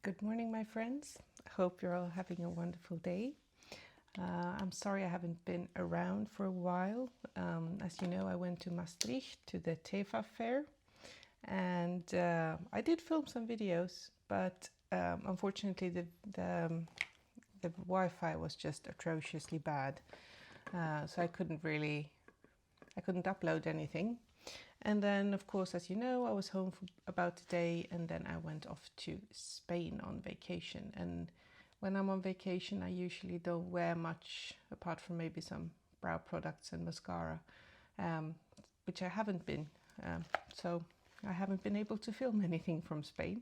Good morning, my friends. I hope you're all having a wonderful day. I'm sorry I haven't been around for a while. As you know, I went to Maastricht to the TEFA fair, and I did film some videos, but unfortunately the Wi-Fi was just atrociously bad, so I couldn't upload anything. And then, of course, as you know, I was home for about a day, and then I went off to Spain on vacation. And when I'm on vacation, I usually don't wear much apart from maybe some brow products and mascara, which I haven't been. So I haven't been able to film anything from Spain.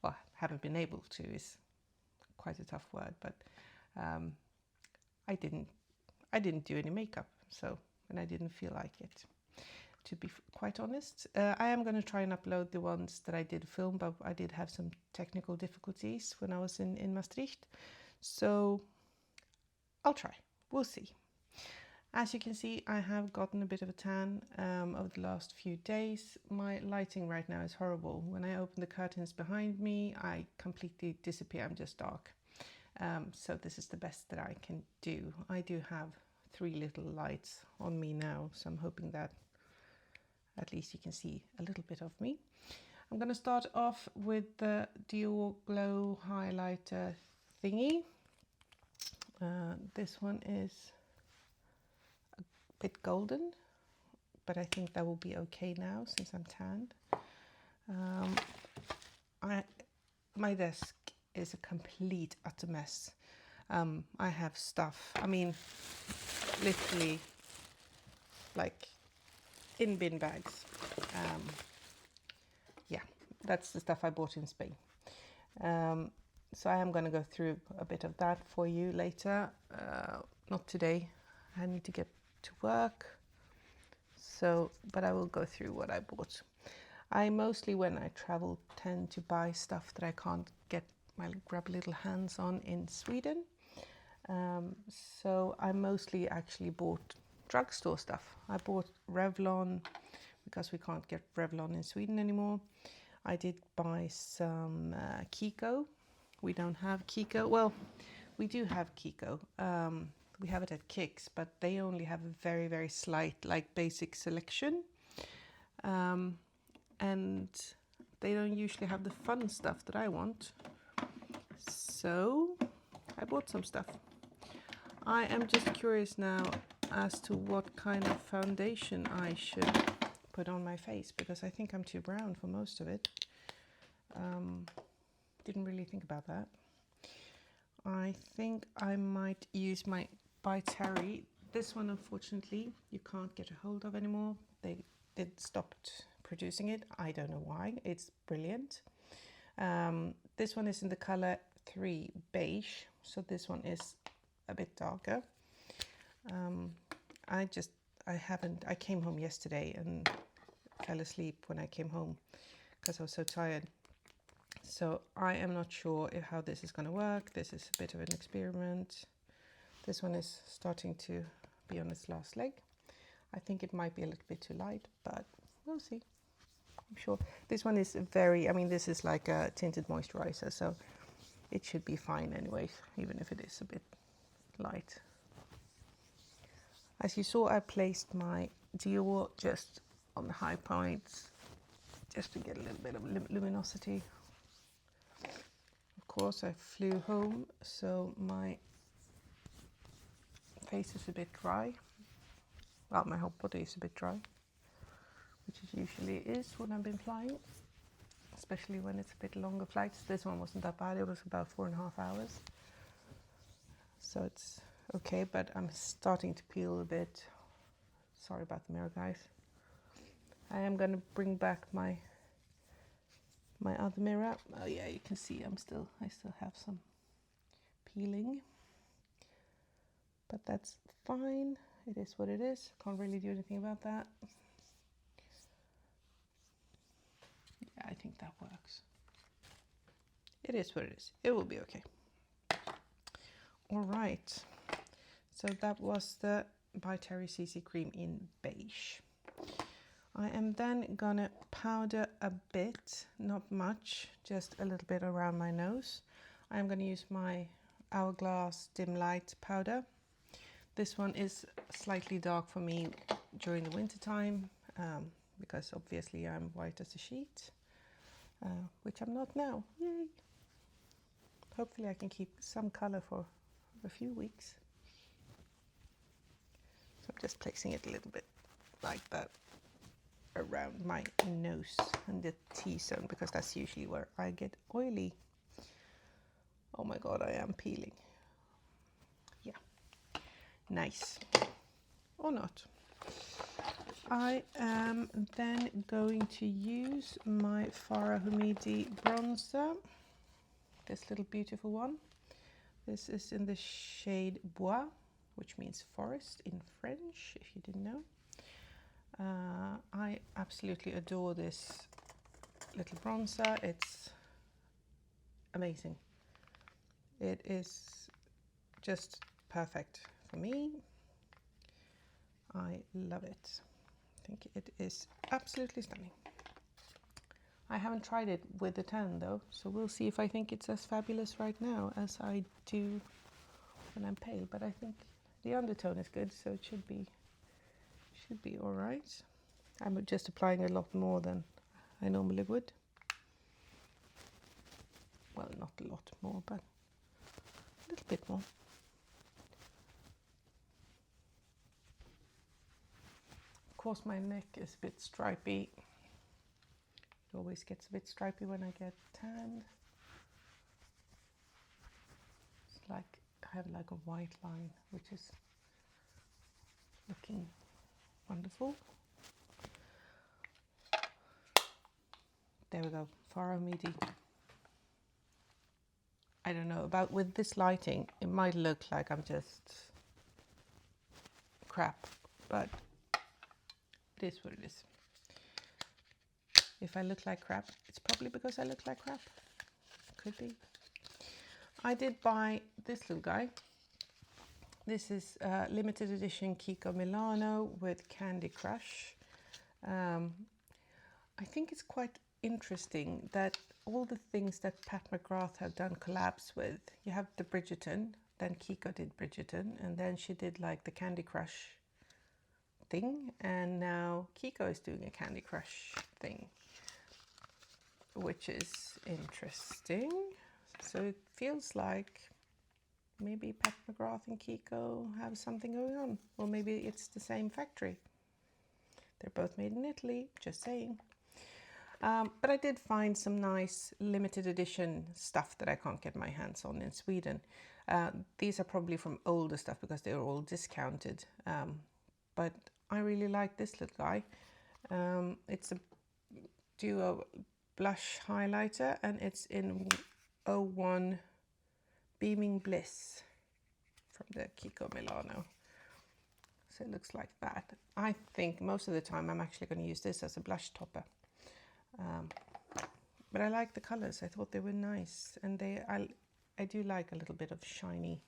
Well, haven't been able to is quite a tough word, but I didn't do any makeup, and I didn't feel like it, to be quite honest. I am going to try and upload the ones that I did film, but I did have some technical difficulties when I was in Maastricht. So I'll try. We'll see. As you can see, I have gotten a bit of a tan over the last few days. My lighting right now is horrible. When I open the curtains behind me, I completely disappear. I'm just dark. So this is the best that I can do. I do have 3 little lights on me now, so I'm hoping that at least you can see a little bit of me. I'm going to start off with the Duo Glow highlighter thingy. This one is a bit golden, but I think that will be okay now since I'm tanned. My desk is a complete utter mess. I have stuff, I mean, literally like in bin bags. Yeah, that's the stuff I bought in Spain. So I am going to go through a bit of that for you later. Not today. I need to get to work. But I will go through what I bought. I mostly, when I travel, tend to buy stuff that I can't get my grub little hands on in Sweden. So I mostly actually bought drugstore stuff. I bought Revlon because we can't get Revlon in Sweden anymore. I did buy some Kiko. We don't have Kiko. Well, we do have Kiko. We have it at Kicks, but they only have a very, very slight, like, basic selection. And they don't usually have the fun stuff that I want. So I bought some stuff. I am just curious now as to what kind of foundation I should put on my face, because I think I'm too brown for most of it. Didn't really think about that. I think I might use my By Terry. This one, unfortunately, you can't get a hold of anymore. They stopped producing it. I don't know why. It's brilliant. This one is in the color 3 beige, so this one is a bit darker. I came home yesterday and fell asleep when I came home because I was so tired. So I am not sure how this is going to work. This is a bit of an experiment. This one is starting to be on its last leg. I think it might be a little bit too light, but we'll see. I'm sure. This one is this is like a tinted moisturizer, so it should be fine anyways, even if it is a bit light. As you saw, I placed my Duo just on the high points, just to get a little bit of luminosity. Of course, I flew home, so my face is a bit dry. Well, my whole body is a bit dry, which it usually is when I've been flying, especially when it's a bit longer flights. This one wasn't that bad. It was about 4.5 hours. So it's okay, but I'm starting to peel a bit. Sorry about the mirror, guys. I am going to bring back my other mirror. Oh yeah, you can see I still have some peeling, but that's fine. It is what it is. Can't really do anything about that. Yeah, I think that works. It is what it is. It will be okay. All right. So that was the By Terry CC cream in beige. I am then gonna powder a bit, not much, just a little bit around my nose. I'm gonna use my Hourglass Dim Light powder. This one is slightly dark for me during the winter time, because obviously I'm white as a sheet, which I'm not now. Yay! Hopefully I can keep some color for a few weeks. So I'm just placing it a little bit like that around my nose and the T-zone, because that's usually where I get oily. Oh my god, I am peeling. Yeah, nice. Or not. I am then going to use my Farah Hamidi bronzer, this little beautiful one. This is in the shade Bois, which means forest in French, if you didn't know. I absolutely adore this little bronzer. It's amazing. It is just perfect for me. I love it. I think it is absolutely stunning. I haven't tried it with the tan though, so we'll see if I think it's as fabulous right now as I do when I'm pale, but I think the undertone is good, so it should be all right. I'm just applying a lot more than I normally would. Well, not a lot more, but a little bit more. Of course, my neck is a bit stripy. It always gets a bit stripy when I get tanned. It's like I have like a white line, which is looking wonderful. There we go, Farah Hamidi. I don't know about with this lighting, it might look like I'm just crap, but it is what it is. If I look like crap, it's probably because I look like crap. Could be. I did buy this little guy. This is limited edition Kiko Milano with Candy Crush. I think it's quite interesting that all the things that Pat McGrath have done collabs with, you have the Bridgerton, then Kiko did Bridgerton, and then she did like the Candy Crush thing, and now Kiko is doing a Candy Crush thing, which is interesting. So it feels like maybe Pat McGrath and Kiko have something going on, or maybe it's the same factory. They're both made in Italy, just saying. But I did find some nice limited edition stuff that I can't get my hands on in Sweden. These are probably from older stuff because they're all discounted. But I really like this little guy. It's a duo blush highlighter, and it's in 01 Beaming Bliss from the Kiko Milano. So it looks like that. I think most of the time I'm actually going to use this as a blush topper. But I like the colors. I thought they were nice, and I do like a little bit of shiny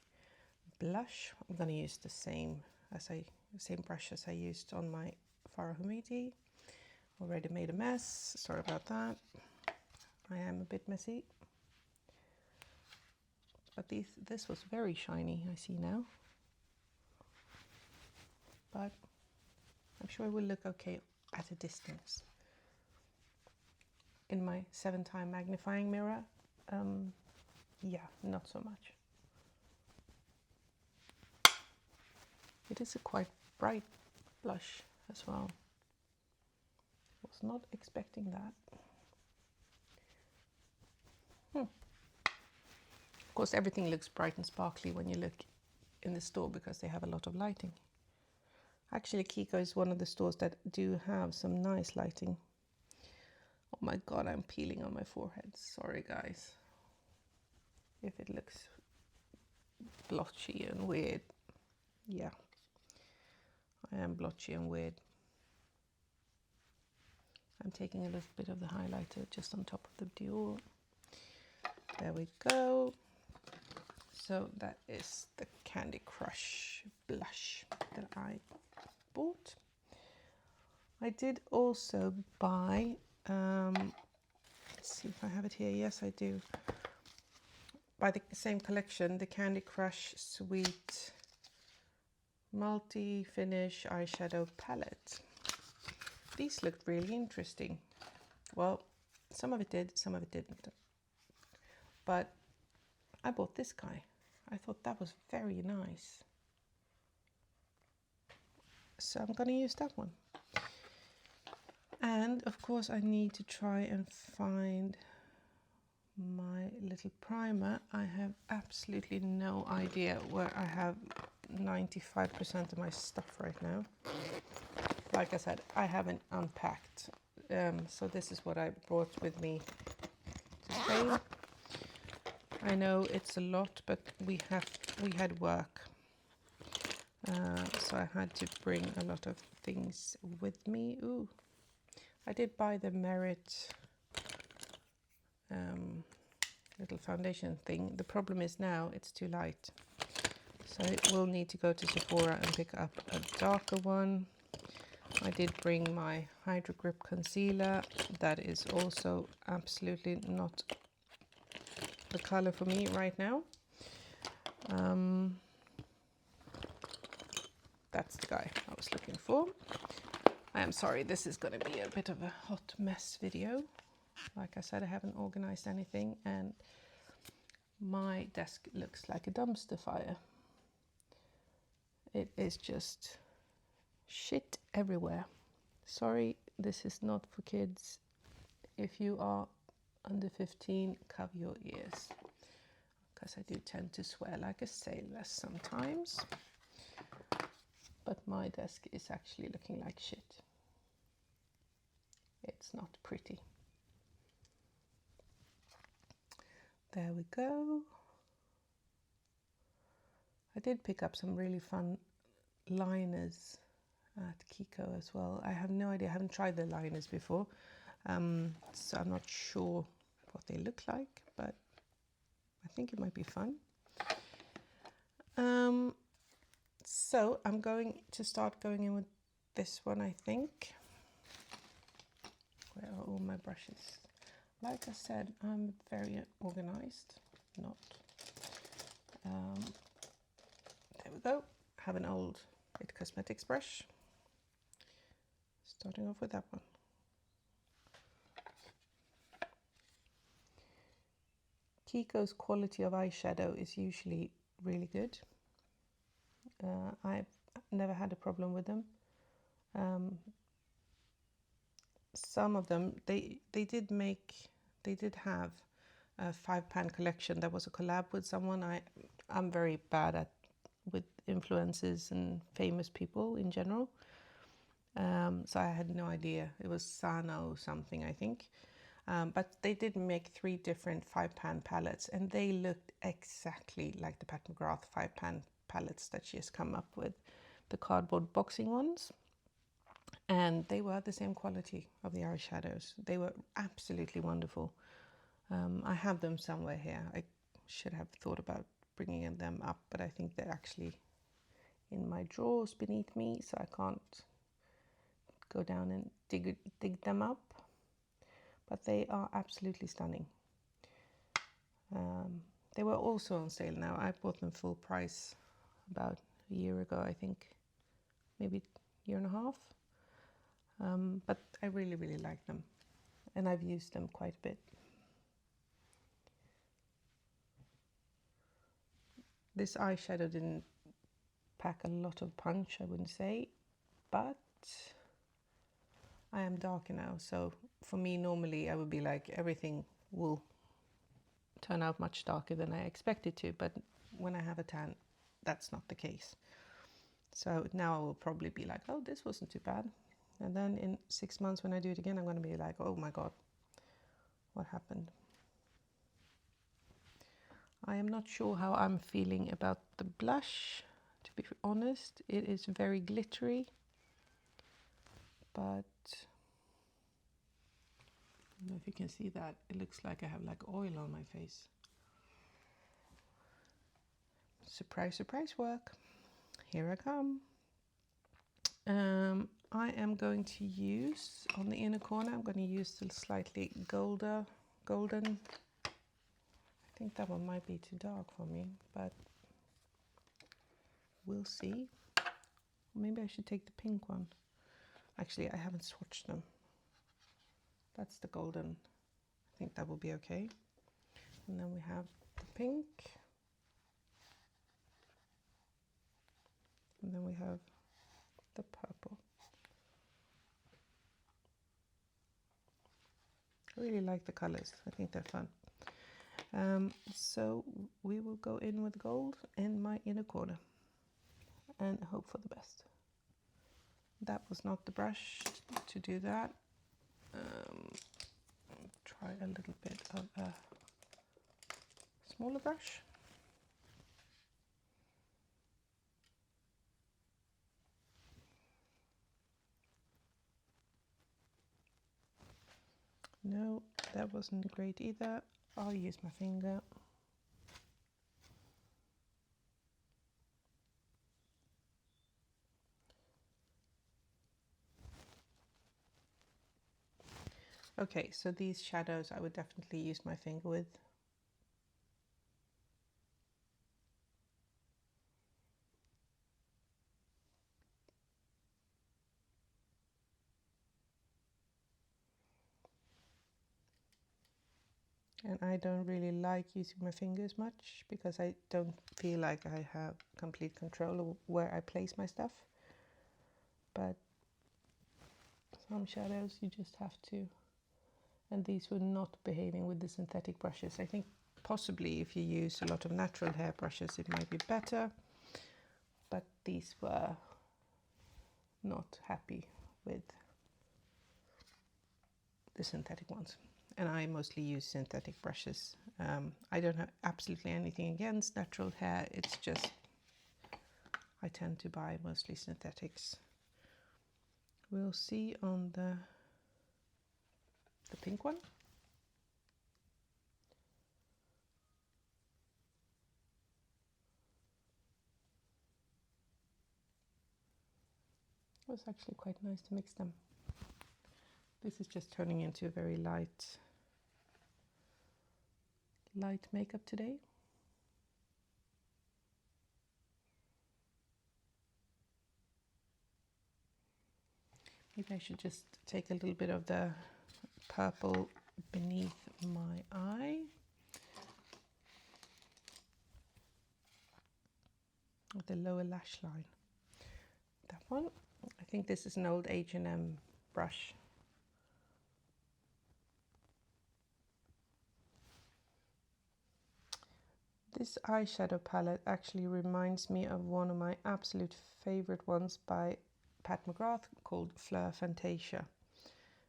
blush. I'm going to use the same brush as I used on my Farah Hamidi. Already made a mess. Sorry about that. I am a bit messy. But this was very shiny, I see now. But I'm sure it will look okay at a distance. In my 7-time magnifying mirror, yeah, not so much. It is a quite bright blush as well. Was not expecting that. Of course, everything looks bright and sparkly when you look in the store because they have a lot of lighting. Actually, Kiko is one of the stores that do have some nice lighting. Oh my god, I'm peeling on my forehead. Sorry, guys. If it looks blotchy and weird. Yeah, I am blotchy and weird. I'm taking a little bit of the highlighter just on top of the Dior. There we go. So that is the Candy Crush blush that I bought. I did also buy, let's see if I have it here. Yes, I do. By the same collection, the Candy Crush Sweet Multi-Finish Eyeshadow Palette. These looked really interesting. Well, some of it did, some of it didn't. But I bought this guy. I thought that was very nice. So I'm going to use that one. And of course I need to try and find my little primer. I have absolutely no idea where I have 95% of my stuff right now. Like I said, I haven't unpacked. So this is what I brought with me to Spain. I know it's a lot, but we had work. So I had to bring a lot of things with me. Ooh, I did buy the Merit little foundation thing. The problem is now it's too light. So I will need to go to Sephora and pick up a darker one. I did bring my Hydro Grip concealer. That is also absolutely not the color for me right now. That's the guy I was looking for. I am sorry, this is going to be a bit of a hot mess video. Like I said, I haven't organized anything and my desk looks like a dumpster fire. It is just shit everywhere. Sorry, this is not for kids. If you are under 15, cover your ears. Because I do tend to swear like a sailor sometimes. But my desk is actually looking like shit. It's not pretty. There we go. I did pick up some really fun liners at Kiko as well. I have no idea, I haven't tried the liners before, so I'm not sure what they look like, but I think it might be fun. So I'm going to start going in with this one, I think. Where are all my brushes? Like I said, I'm very organized. Not. There we go. I have an old It Cosmetics brush. Starting off with that one. Kiko's quality of eyeshadow is usually really good. I've never had a problem with them. Some of them, they did have a 5-pan collection that was a collab with someone. I'm very bad with influencers and famous people in general. So I had no idea. It was Sana or something, I think. But they did make 3 different 5-pan palettes, and they looked exactly like the Pat McGrath 5-pan palettes that she has come up with, the cardboard boxing ones. And they were the same quality of the eyeshadows. They were absolutely wonderful. I have them somewhere here. I should have thought about bringing them up, but I think they're actually in my drawers beneath me, so I can't go down and dig them up. But they are absolutely stunning. They were also on sale now. I bought them full price about a year ago, I think. Maybe a year and a half. But I really, really like them. And I've used them quite a bit. This eyeshadow didn't pack a lot of punch, I wouldn't say. But I am darker now. So for me, normally I would be like, everything will turn out much darker than I expected to. But when I have a tan, that's not the case. So now I will probably be like, oh, this wasn't too bad. And then in 6 months when I do it again, I'm going to be like, oh my God, what happened? I am not sure how I'm feeling about the blush, to be honest. It is very glittery, but I don't know if you can see that. It looks like I have like oil on my face. Surprise, surprise work. Here I come. I am going to use, on the inner corner, I'm going to use the slightly golden. I think that one might be too dark for me, but we'll see. Maybe I should take the pink one. Actually, I haven't swatched them. That's the golden. I think that will be okay. And then we have the pink. And then we have the purple. I really like the colors. I think they're fun. So we will go in with gold in my inner corner and hope for the best. That was not the brush to do that. Try a little bit of a smaller brush. No, that wasn't great either. I'll use my finger. Okay, so these shadows I would definitely use my finger with. And I don't really like using my fingers much because I don't feel like I have complete control of where I place my stuff. But some shadows you just have to. And these were not behaving with the synthetic brushes. I think possibly if you use a lot of natural hair brushes it might be better. But these were not happy with the synthetic ones. And I mostly use synthetic brushes. I don't have absolutely anything against natural hair. It's just I tend to buy mostly synthetics. We'll see on the pink one. It was actually quite nice to mix them. This is just turning into a very light makeup today. Maybe I should just take a little bit of the purple beneath my eye. With the lower lash line. That one. I think this is an old H&M brush. This eyeshadow palette actually reminds me of one of my absolute favorite ones by Pat McGrath called Fleur Fantasia.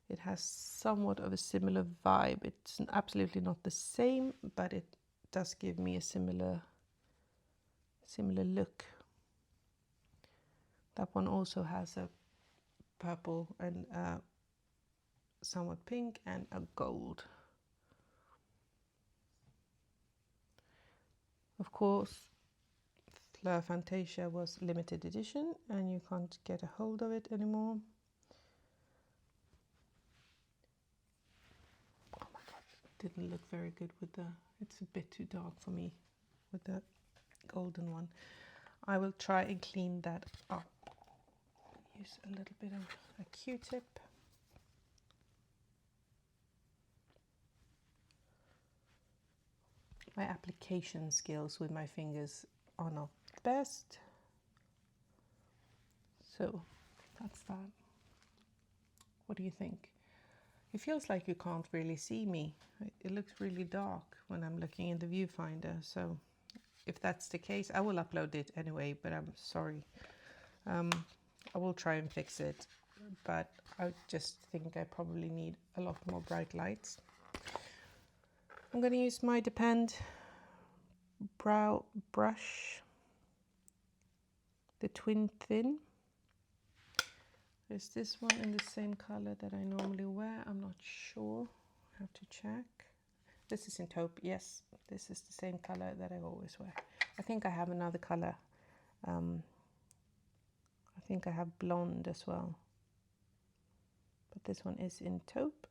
It has somewhat of a similar vibe. It's absolutely not the same, but it does give me a similar look. That one also has a purple and somewhat pink and a gold. Of course, Fleur Fantasia was limited edition and you can't get a hold of it anymore. Oh my god, it didn't look very good with the, it's a bit too dark for me with the golden one. I will try and clean that up. Use a little bit of a Q-tip. My application skills with my fingers are not the best. So that's that. What do you think? It feels like you can't really see me. It looks really dark when I'm looking in the viewfinder. So if that's the case, I will upload it anyway, but I'm sorry. I will try and fix it, but I just think I probably need a lot more bright lights. I'm going to use my Depend brow brush, the Twin Thin. Is this one in the same color that I normally wear? I'm not sure. I have to check. This is in taupe. Yes, this is the same color that I always wear. I think I have another color. I think I have blonde as well. but this one is in taupe,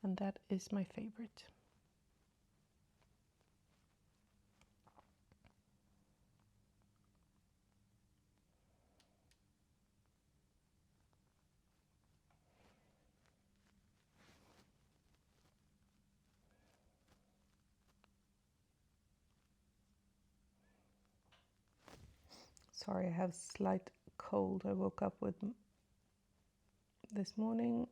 and that is my favorite. Sorry, I have slight cold. I woke up with this morning.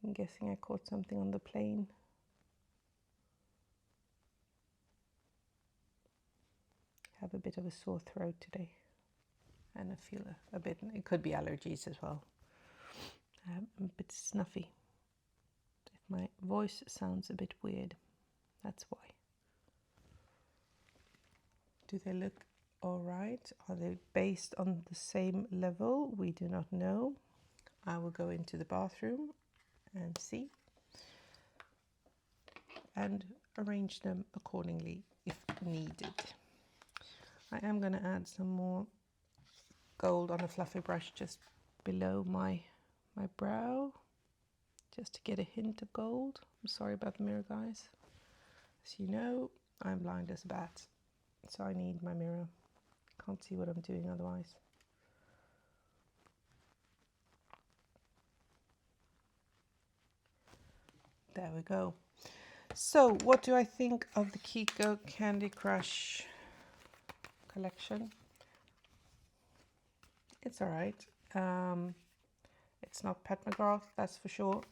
I'm guessing I caught something on the plane. I have a bit of a sore throat today, and I feel a bit, it could be allergies as well. I'm a bit snuffy. If my voice sounds a bit weird, that's why. Do they look all right? Are they based on the same level? We do not know. I will go into the bathroom and see, and arrange them accordingly if needed. I am going to add some more gold on a fluffy brush just below my brow, just to get a hint of gold. I'm sorry about the mirror, guys. As you know, I'm blind as a bat, so I need my mirror. Can't see what I'm doing otherwise. There we go. So what do I think of the Kiko Candy Crush collection? It's all right. It's not Pat McGrath, that's for sure.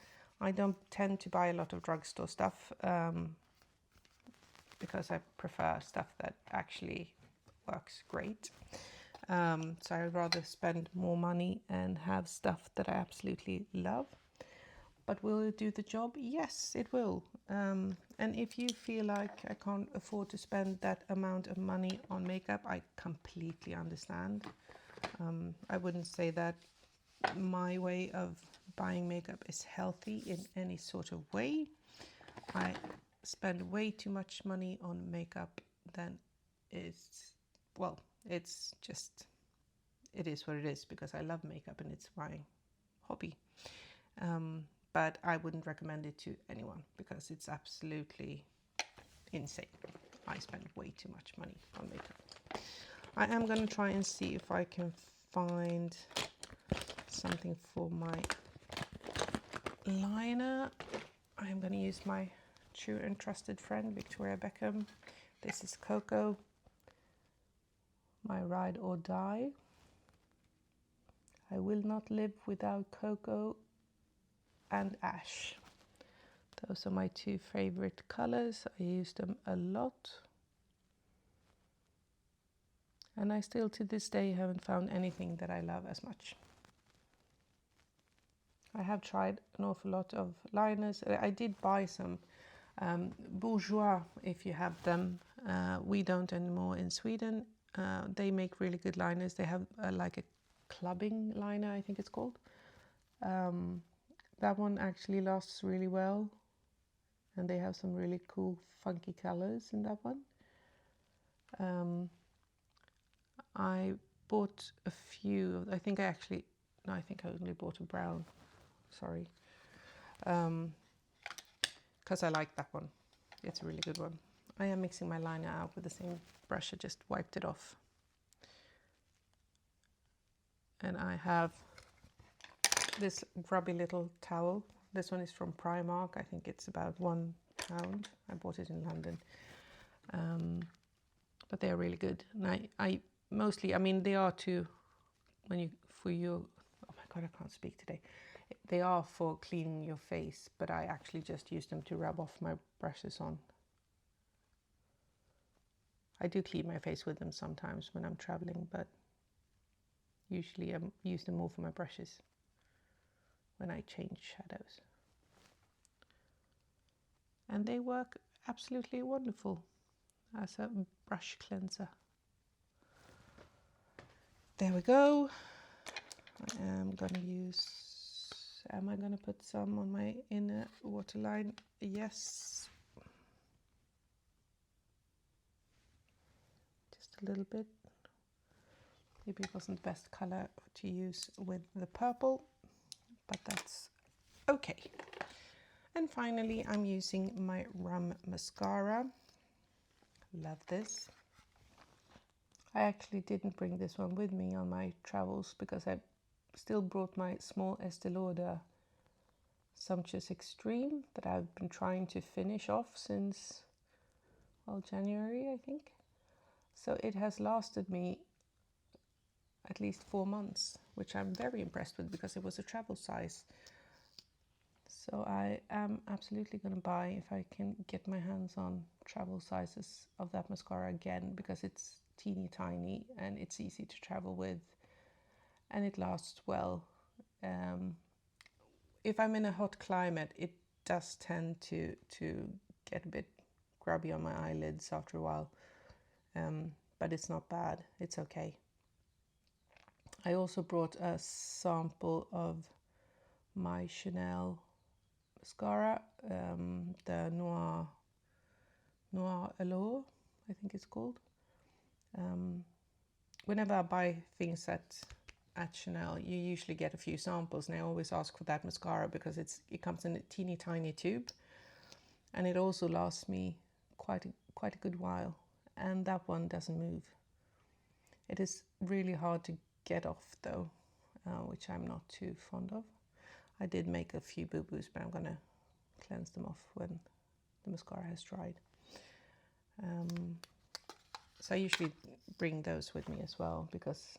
I don't tend to buy a lot of drugstore stuff because I prefer stuff that actually works great. So I'd rather spend more money and have stuff that I absolutely love. But will it do the job? Yes, it will. And if you feel like I can't afford to spend that amount of money on makeup, I completely understand. I wouldn't say that my way of buying makeup is healthy in any sort of way. I spend way too much money on makeup than is, well, it's just, it is what it is because I love makeup and it's my hobby. But I wouldn't recommend it to anyone because it's absolutely insane. I spend way too much money on makeup. I am going to try and see if I can find something for my liner. I am going to use my true and trusted friend, Victoria Beckham. This is Cocoa, my ride or die. I will not live without Cocoa and Ash. Those are my two favorite colors. I use them a lot. And I still to this day haven't found anything that I love as much. I have tried an awful lot of liners. I did buy some Bourjois, if you have them. We don't anymore in Sweden. They make really good liners. They have like a clubbing liner, I think it's called. That one actually lasts really well. And they have some really cool, funky colors in that one. I bought a few. I think I only bought a brown. Sorry. Because I like that one. It's a really good one. I am mixing my liner out with the same brush. I just wiped it off. And I have this grubby little towel. This one is from Primark. I think it's about £1. I bought it in London. But they're really good. And I mostly, I mean, they are oh my God, I can't speak today. They are for cleaning your face, but I actually just use them to rub off my brushes on. I do clean my face with them sometimes when I'm traveling, but usually I use them more for my brushes when I change shadows. And they work absolutely wonderful as a brush cleanser. There we go. Am I gonna put some on my inner waterline? Yes. Just a little bit. Maybe it wasn't the best color to use with the purple, but that's okay. And finally, I'm using my Rum mascara. Love this. I actually didn't bring this one with me on my travels because I still brought my small Estee Lauder Sumptuous Extreme that I've been trying to finish off since, well, January, I think. So it has lasted me at least 4 months, which I'm very impressed with because it was a travel size. So I am absolutely going to buy, if I can get my hands on travel sizes of that mascara again, because it's teeny tiny and it's easy to travel with and it lasts well. If I'm in a hot climate, it does tend to get a bit grubby on my eyelids after a while, but it's not bad, it's okay. I also brought a sample of my Chanel mascara, the Noir Allure, I think it's called. Whenever I buy things at Chanel, you usually get a few samples, and I always ask for that mascara because it comes in a teeny tiny tube, and it also lasts me quite a good while, and that one doesn't move. It is really hard to get off though, which I'm not too fond of. I did make a few boo-boos, but I'm gonna cleanse them off when the mascara has dried. So I usually bring those with me as well because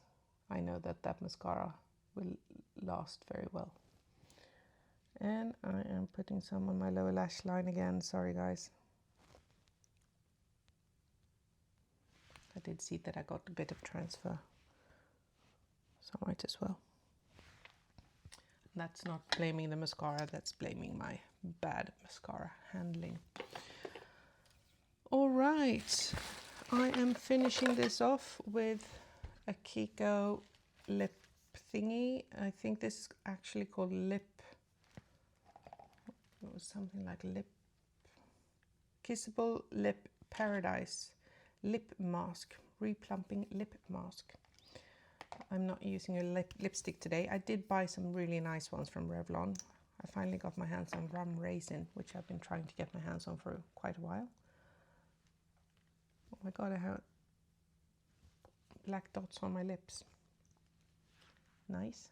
I know that mascara will last very well. And I am putting some on my lower lash line again. Sorry guys. I did see that I got a bit of transfer, so I might as well. That's not blaming the mascara, that's blaming my bad mascara handling. All right, I am finishing this off with a Kiko lip thingy. I think this is actually called lip, it was something like lip, Kissable Lip Paradise lip mask, replumping lip mask. I'm not using a lipstick today. I did buy some really nice ones from Revlon. I finally got my hands on Rum Raisin, which I've been trying to get my hands on for quite a while. Oh my god, I have black dots on my lips. Nice.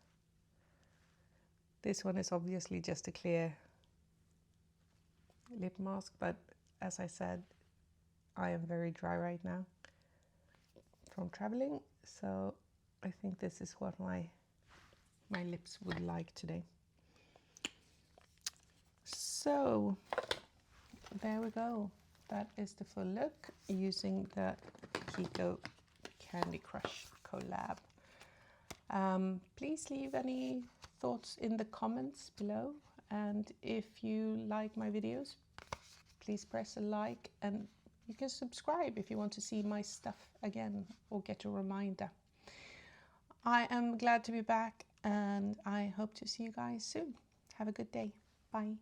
This one is obviously just a clear lip mask, but as I said, I am very dry right now from traveling, so I think this is what my lips would like today. So there we go. That is the full look using the Kiko Candy Crush collab. Please leave any thoughts in the comments below, and if you like my videos, please press a like, and you can subscribe if you want to see my stuff again or get a reminder. I am glad to be back, and I hope to see you guys soon. Have a good day. Bye.